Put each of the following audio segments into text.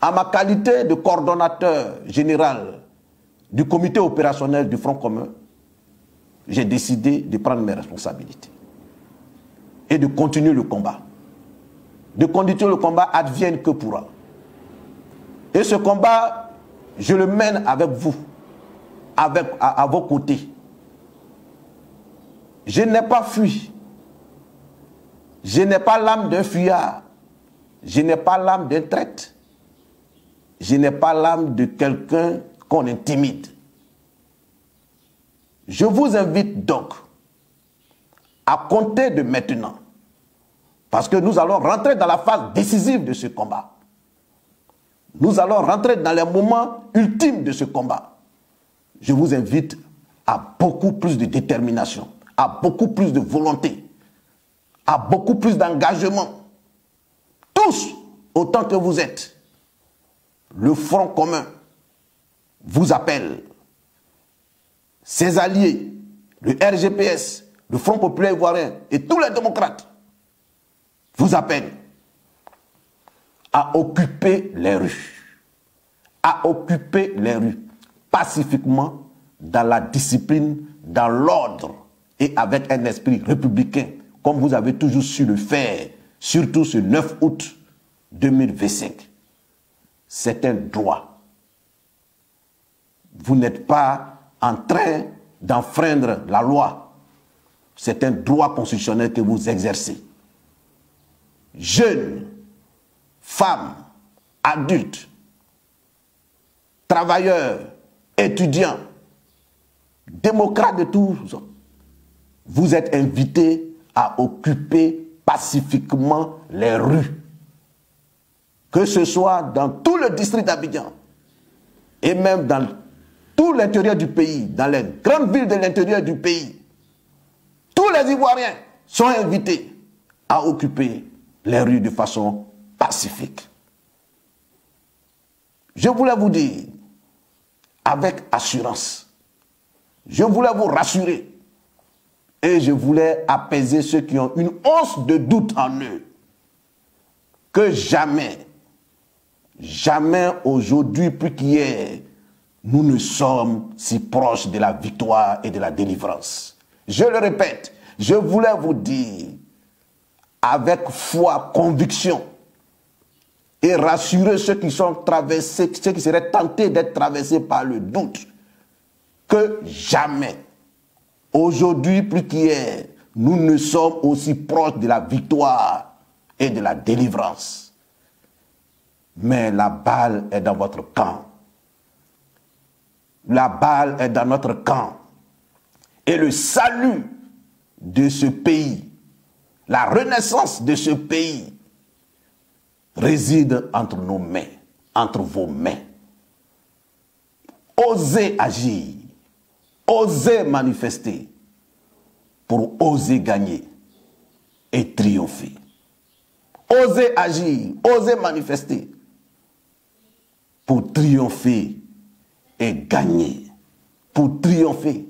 en ma qualité de coordonnateur général du comité opérationnel du Front commun, j'ai décidé de prendre mes responsabilités et de continuer le combat. De continuer le combat advienne que pourra. Et ce combat, je le mène avec vous, à vos côtés. Je n'ai pas fui. Je n'ai pas l'âme d'un fuyard. Je n'ai pas l'âme d'un traître. Je n'ai pas l'âme de quelqu'un qu'on intimide. Je vous invite donc à compter de maintenant, parce que nous allons rentrer dans la phase décisive de ce combat. Nous allons rentrer dans les moments ultimes de ce combat. Je vous invite à beaucoup plus de détermination, à beaucoup plus de volonté, à beaucoup plus d'engagement. Tous, autant que vous êtes, le Front commun vous appelle. Ses alliés, le RGPS, le Front populaire ivoirien et tous les démocrates vous appellent à occuper les rues. À occuper les rues pacifiquement, dans la discipline, dans l'ordre et avec un esprit républicain, comme vous avez toujours su le faire, surtout ce 9 août 2025. C'est un droit. Vous n'êtes pas en train d'enfreindre la loi. C'est un droit constitutionnel que vous exercez. Jeunes, femmes, adultes, travailleurs, étudiants, démocrates de tous, vous êtes invités à occuper pacifiquement les rues. Que ce soit dans tout le district d'Abidjan et même dans tout l'intérieur du pays, dans les grandes villes de l'intérieur du pays, tous les Ivoiriens sont invités à occuper les rues de façon pacifique. Je voulais vous dire, avec assurance, je voulais vous rassurer et je voulais apaiser ceux qui ont une once de doute en eux, que jamais, jamais aujourd'hui plus qu'hier, nous ne sommes si proches de la victoire et de la délivrance. Je le répète, je voulais vous dire, avec foi, conviction, et rassurer ceux qui sont traversés, ceux qui seraient tentés d'être traversés par le doute, que jamais, aujourd'hui plus qu'hier, nous ne sommes aussi proches de la victoire et de la délivrance. Mais la balle est dans votre camp. La balle est dans notre camp. Et le salut de ce pays, la renaissance de ce pays, réside entre nos mains, entre vos mains. Osez agir, osez manifester, pour oser gagner et triompher. Osez agir, osez manifester, pour triompher et gagner. Pour triompher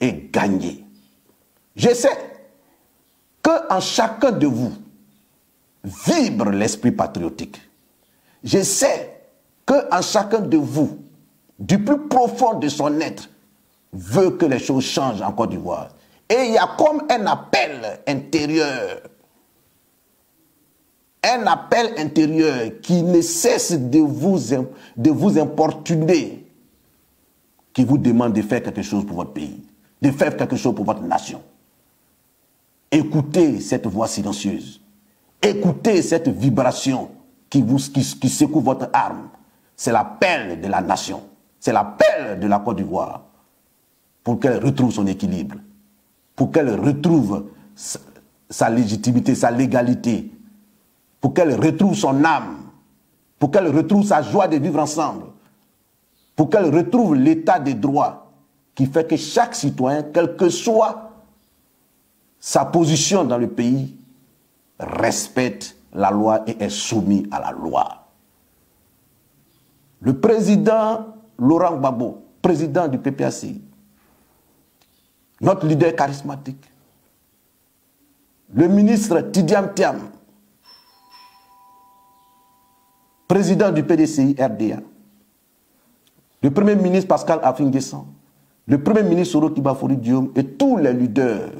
et gagner. Je sais qu'en chacun de vous vibre l'esprit patriotique. Je sais qu'en chacun de vous, du plus profond de son être, veut que les choses changent en Côte d'Ivoire. Et il y a comme un appel intérieur. Un appel intérieur qui ne cesse de vous importuner, qui vous demande de faire quelque chose pour votre pays, de faire quelque chose pour votre nation. Écoutez cette voix silencieuse. Écoutez cette vibration qui secoue votre âme. C'est l'appel de la nation. C'est l'appel de la Côte d'Ivoire pour qu'elle retrouve son équilibre, pour qu'elle retrouve sa légitimité, sa légalité, pour qu'elle retrouve son âme, pour qu'elle retrouve sa joie de vivre ensemble, pour qu'elle retrouve l'état des droits qui fait que chaque citoyen, quelle que soit sa position dans le pays, respecte la loi et est soumis à la loi. Le président Laurent Gbagbo, président du PPAC, notre leader charismatique, le ministre Tidiane Thiam, président du PDCI RDA, le premier ministre Pascal Affi-N'Guessan, le premier ministre Soro Kibafori Diom et tous les leaders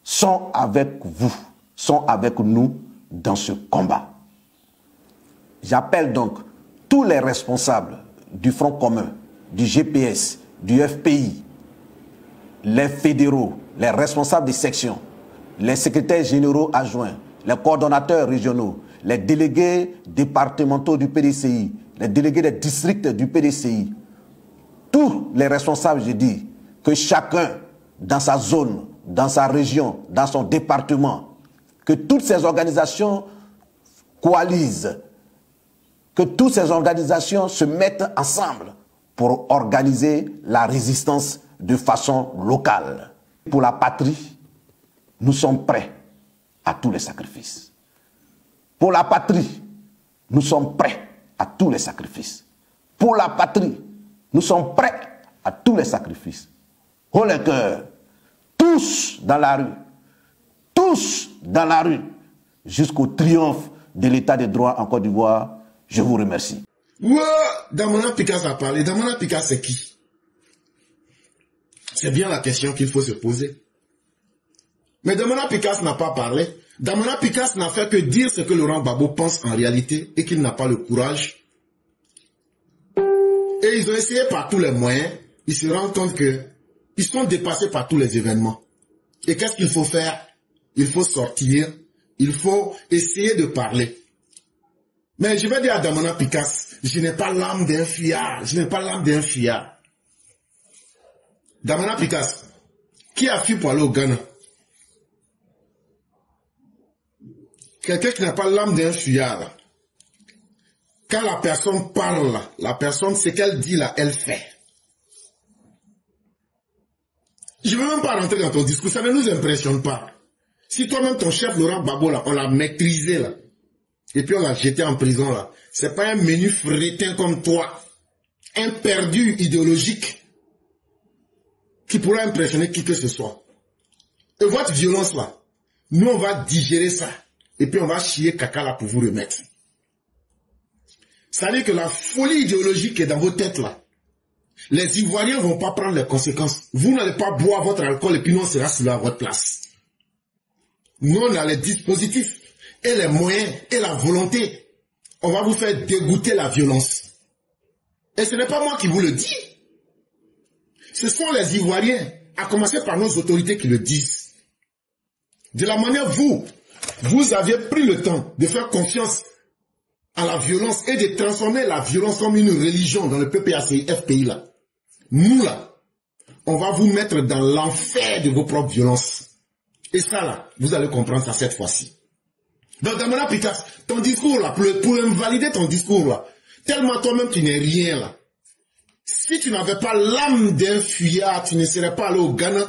sont avec vous, sont avec nous dans ce combat. J'appelle donc tous les responsables du Front commun, du GPS, du FPI, les fédéraux, les responsables des sections, les secrétaires généraux adjoints, les coordonnateurs régionaux, les délégués départementaux du PDCI, les délégués des districts du PDCI, tous les responsables, je dis, que chacun dans sa zone, dans sa région, dans son département, que toutes ces organisations coalisent, que toutes ces organisations se mettent ensemble pour organiser la résistance de façon locale. Pour la patrie, nous sommes prêts à tous les sacrifices. Pour la patrie, nous sommes prêts à tous les sacrifices. Pour la patrie, nous sommes prêts à tous les sacrifices. Haut le cœur, tous dans la rue, jusqu'au triomphe de l'état de droit en Côte d'Ivoire. Je vous remercie. Ouais, Damana Picasse a parlé. Damana Picasse, c'est qui? C'est bien la question qu'il faut se poser. Mais Damana Picasse n'a pas parlé. Damana Picasse n'a fait que dire ce que Laurent Gbagbo pense en réalité et qu'il n'a pas le courage. Et ils ont essayé par tous les moyens. Ils se rendent compte que ils sont dépassés par tous les événements. Et qu'est-ce qu'il faut faire? Il faut sortir. Il faut essayer de parler. Mais je vais dire à Damana Picasse, je n'ai pas l'âme d'un fuyard. Je n'ai pas l'âme d'un fuyard. Damana Picasse, qui a fui pour aller au Ghana? Quelqu'un qui n'a pas l'âme d'un fuyard, là. Quand la personne parle, là, la personne, ce qu'elle dit là, elle fait. Je ne veux même pas rentrer dans ton discours, ça ne nous impressionne pas. Si toi-même, ton chef Laurent Gbagbo, là, on l'a maîtrisé, là, et puis on l'a jeté en prison, là, c'est pas un menu frétin comme toi, un perdu idéologique, qui pourrait impressionner qui que ce soit. Et votre violence, là, nous, on va digérer ça, et puis on va chier caca là pour vous remettre. Ça veut dire que la folie idéologique qui est dans vos têtes, là, les Ivoiriens ne vont pas prendre les conséquences. Vous n'allez pas boire votre alcool et puis nous, on sera là à votre place. Nous, on a les dispositifs et les moyens et la volonté. On va vous faire dégoûter la violence. Et ce n'est pas moi qui vous le dis. Ce sont les Ivoiriens, à commencer par nos autorités qui le disent. De la manière vous aviez pris le temps de faire confiance à la violence et de transformer la violence comme une religion dans le PPACI, FPI là. Nous là, on va vous mettre dans l'enfer de vos propres violences. Et ça là, vous allez comprendre ça cette fois-ci. Donc Damana Picasse, ton discours là, pour invalider ton discours là, tellement toi-même tu n'es rien là. Si tu n'avais pas l'âme d'un fuyard, tu ne serais pas allé au Ghana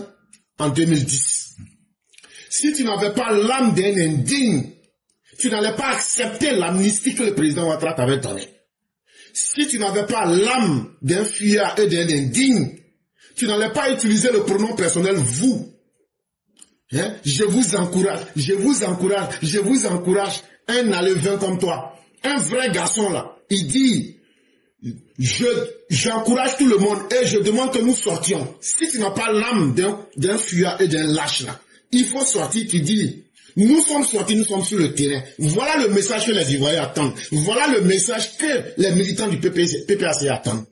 en 2010. Si tu n'avais pas l'âme d'un indigne, tu n'allais pas accepter l'amnistie que le président Ouattara t'avait donnée. Si tu n'avais pas l'âme d'un fuyard et d'un indigne, tu n'allais pas utiliser le pronom personnel vous. Hein? Je vous encourage, un alevin comme toi, un vrai garçon là, il dit, j'encourage tout le monde et je demande que nous sortions. Si tu n'as pas l'âme d'un fuyard et d'un lâche là, il faut sortir, tu dis, nous sommes sortis, nous sommes sur le terrain. Voilà le message que les Ivoiriens attendent. Voilà le message que les militants du PPAC attendent.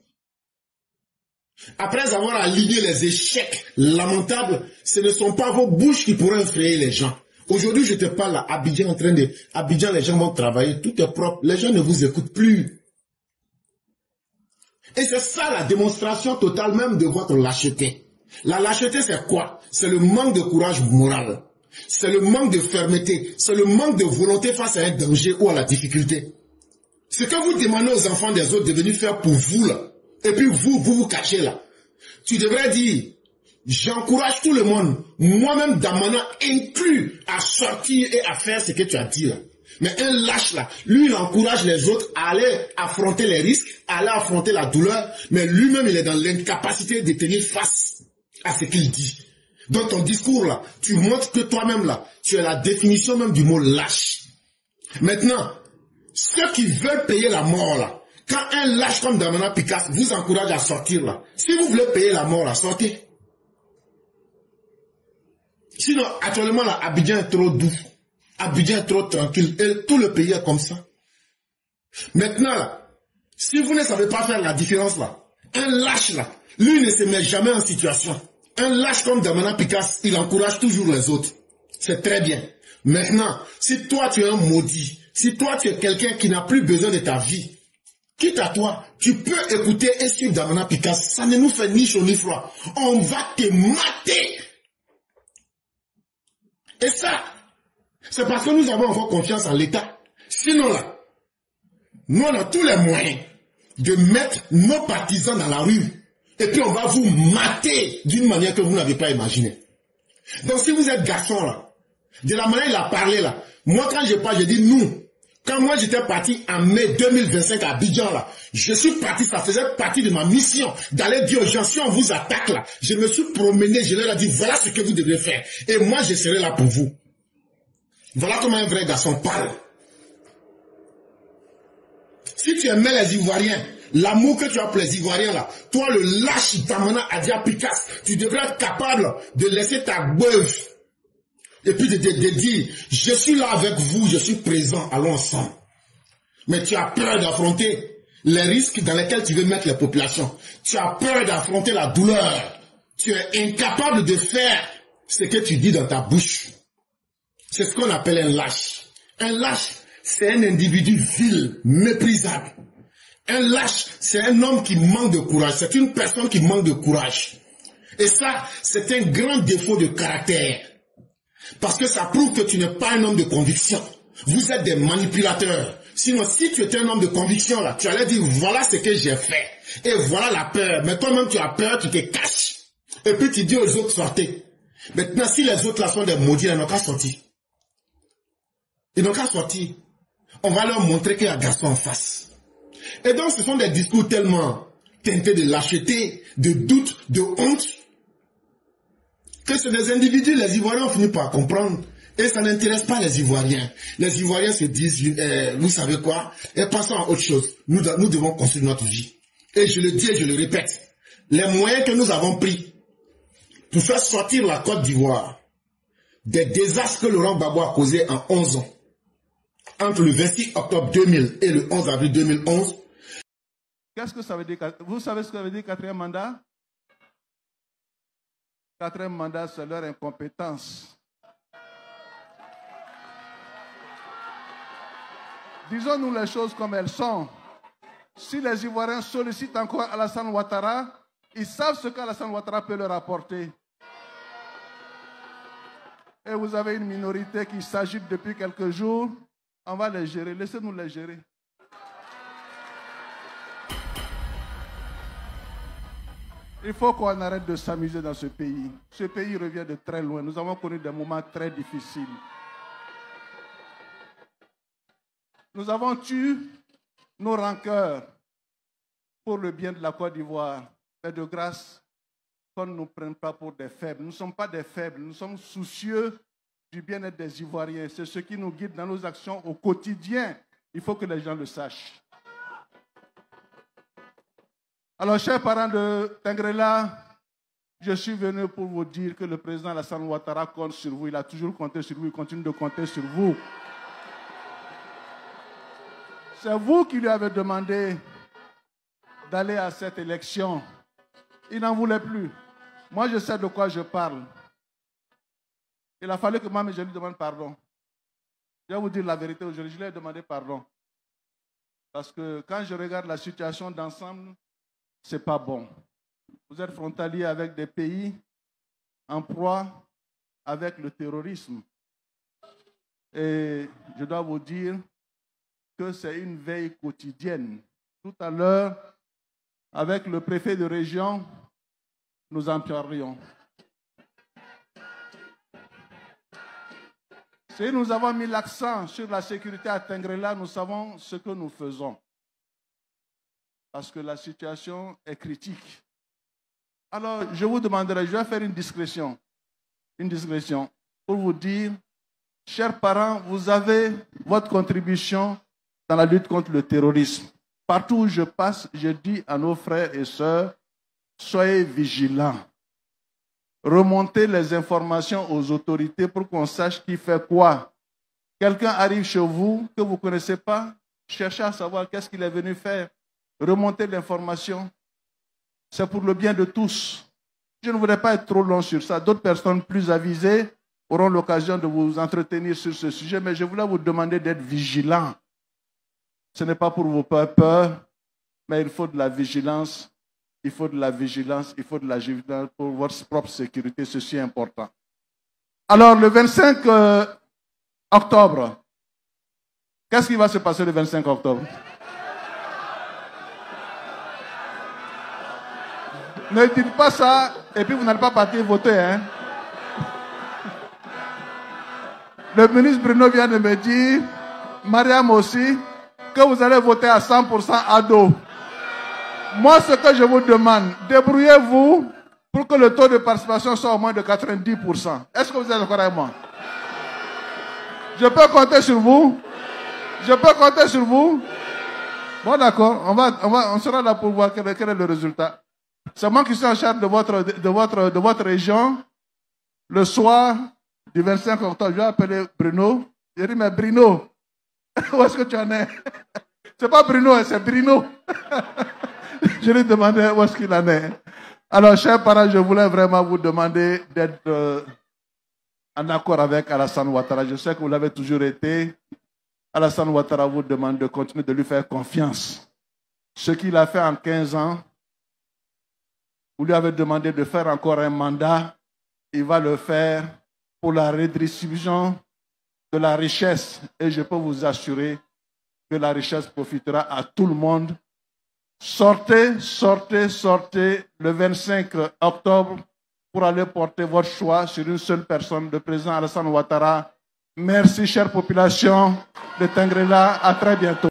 Après avoir aligné les échecs lamentables, ce ne sont pas vos bouches qui pourront effrayer les gens. Aujourd'hui, je te parle à Abidjan Abidjan, les gens vont travailler, tout est propre. Les gens ne vous écoutent plus. Et c'est ça la démonstration totale même de votre lâcheté. La lâcheté, c'est quoi? C'est le manque de courage moral. C'est le manque de fermeté. C'est le manque de volonté face à un danger ou à la difficulté. Ce que vous demandez aux enfants des autres de venir faire pour vous, là, et puis vous cachez là. Tu devrais dire, j'encourage tout le monde, moi-même Damana inclus, à sortir et à faire ce que tu as dit là. Mais un lâche là, lui il encourage les autres à aller affronter les risques, à aller affronter la douleur, mais lui-même il est dans l'incapacité de tenir face à ce qu'il dit. Dans ton discours là, tu montres que toi-même là, tu as la définition même du mot lâche. Maintenant, ceux qui veulent payer la mort là, quand un lâche comme Damana Picasse vous encourage à sortir là, si vous voulez payer la mort là, sortez. Sinon, actuellement là, Abidjan est trop doux. Abidjan est trop tranquille. Et tout le pays est comme ça. Maintenant là, si vous ne savez pas faire la différence là, un lâche là, lui ne se met jamais en situation. Un lâche comme Damana Picasse, il encourage toujours les autres. C'est très bien. Maintenant, si toi tu es un maudit, si toi tu es quelqu'un qui n'a plus besoin de ta vie, quitte à toi, tu peux écouter et suivre Damana Picasse. Ça ne nous fait ni chaud ni froid. On va te mater. Et ça, c'est parce que nous avons encore confiance en l'État. Sinon là, nous on a tous les moyens de mettre nos partisans dans la rue. Et puis on va vous mater d'une manière que vous n'avez pas imaginée. Donc si vous êtes garçon là, de la manière il a parlé là, moi quand je parle, je dis nous. Quand moi j'étais parti en mai 2025 à Abidjan là, je suis parti, ça faisait partie de ma mission d'aller dire aux gens, si on vous attaque là, je me suis promené, je leur ai dit voilà ce que vous devez faire. Et moi je serai là pour vous. Voilà comment un vrai garçon parle. Si tu aimais les Ivoiriens, l'amour que tu as pour les Ivoiriens là, toi le lâche Damana Adia Picasse, tu devrais être capable de laisser ta beuve. Et puis de dire, je suis là avec vous, je suis présent, allons ensemble. Mais tu as peur d'affronter les risques dans lesquels tu veux mettre les populations. Tu as peur d'affronter la douleur. Tu es incapable de faire ce que tu dis dans ta bouche. C'est ce qu'on appelle un lâche. Un lâche, c'est un individu vil, méprisable. Un lâche, c'est un homme qui manque de courage. C'est une personne qui manque de courage. Et ça, c'est un grand défaut de caractère. Parce que ça prouve que tu n'es pas un homme de conviction. Vous êtes des manipulateurs. Sinon, si tu étais un homme de conviction, là, tu allais dire, voilà ce que j'ai fait. Et voilà la peur. Mais toi-même, tu as peur, tu te caches. Et puis tu dis aux autres, sortez. Maintenant, si les autres là sont des maudits, ils n'ont qu'à sortir. Ils n'ont qu'à sortir. On va leur montrer qu'il y a un garçon en face. Et donc, ce sont des discours tellement teintés de lâcheté, de doute, de honte, que c'est des individus, les Ivoiriens ont fini par comprendre. Et ça n'intéresse pas les Ivoiriens. Les Ivoiriens se disent, vous savez quoi, et passons à autre chose. Nous devons construire notre vie. Et je le dis et je le répète. Les moyens que nous avons pris pour faire sortir la Côte d'Ivoire des désastres que Laurent Gbagbo a causés en 11 ans, entre le 26 octobre 2000 et le 11 avril 2011. Qu'est-ce que ça veut dire? Vous savez ce que ça veut dire quatrième mandat? Quatrième mandat, c'est leur incompétence. Disons-nous les choses comme elles sont. Si les Ivoiriens sollicitent encore Alassane Ouattara, ils savent ce qu'Alassane Ouattara peut leur apporter. Et vous avez une minorité qui s'agite depuis quelques jours. On va les gérer. Laissez-nous les gérer. Il faut qu'on arrête de s'amuser dans ce pays. Ce pays revient de très loin. Nous avons connu des moments très difficiles. Nous avons tué nos rancœurs pour le bien de la Côte d'Ivoire. Mais de grâce, qu'on ne nous prenne pas pour des faibles. Nous ne sommes pas des faibles. Nous sommes soucieux du bien-être des Ivoiriens. C'est ce qui nous guide dans nos actions au quotidien. Il faut que les gens le sachent. Alors, chers parents de Tengrela, je suis venu pour vous dire que le président Alassane Ouattara compte sur vous. Il a toujours compté sur vous, il continue de compter sur vous. C'est vous qui lui avez demandé d'aller à cette élection. Il n'en voulait plus. Moi, je sais de quoi je parle. Il a fallu que moi, je lui demande pardon. Je vais vous dire la vérité aujourd'hui, je lui ai demandé pardon. Parce que quand je regarde la situation d'ensemble, ce n'est pas bon. Vous êtes frontalier avec des pays en proie avec le terrorisme. Et je dois vous dire que c'est une veille quotidienne. Tout à l'heure, avec le préfet de région, nous en parlions. Si nous avons mis l'accent sur la sécurité à Tengrela, nous savons ce que nous faisons. Parce que la situation est critique. Alors, je vous demanderai, je vais faire une discrétion pour vous dire, chers parents, vous avez votre contribution dans la lutte contre le terrorisme. Partout où je passe, je dis à nos frères et sœurs, soyez vigilants. Remontez les informations aux autorités pour qu'on sache qui fait quoi. Quelqu'un arrive chez vous que vous ne connaissez pas, cherchez à savoir qu'est-ce qu'il est venu faire. Remontez l'information. C'est pour le bien de tous. Je ne voudrais pas être trop long sur ça. D'autres personnes plus avisées auront l'occasion de vous entretenir sur ce sujet, mais je voulais vous demander d'être vigilants. Ce n'est pas pour vous faire peur, mais il faut de la vigilance. Il faut de la vigilance, il faut de la vigilance pour votre propre sécurité, ceci est important. Alors, le 25 octobre, qu'est-ce qui va se passer le 25 octobre? Ne dites pas ça, et puis vous n'allez pas partir voter. Hein? Le ministre Bruno vient de me dire, Mariam aussi, que vous allez voter à 100% à dos. Moi, ce que je vous demande, débrouillez-vous pour que le taux de participation soit au moins de 90%. Est-ce que vous êtes d'accord avec moi? Je peux compter sur vous? Je peux compter sur vous? Bon, d'accord. On sera là pour voir quel est le résultat. C'est moi qui suis en charge de votre région. Le soir du 25 octobre, je vais appeler Bruno. Je dis, mais Bruno, où est-ce que tu en es? C'est pas Bruno, c'est Bruno. Je lui demandais où est-ce qu'il en est. Alors, chers parents, je voulais vraiment vous demander d'être en accord avec Alassane Ouattara. Je sais que vous l'avez toujours été. Alassane Ouattara vous demande de continuer de lui faire confiance. Ce qu'il a fait en 15 ans, vous lui avez demandé de faire encore un mandat. Il va le faire pour la redistribution de la richesse. Et je peux vous assurer que la richesse profitera à tout le monde. Sortez, sortez, sortez le 25 octobre pour aller porter votre choix sur une seule personne, le président Alassane Ouattara. Merci, chère population de Tengrela. À très bientôt.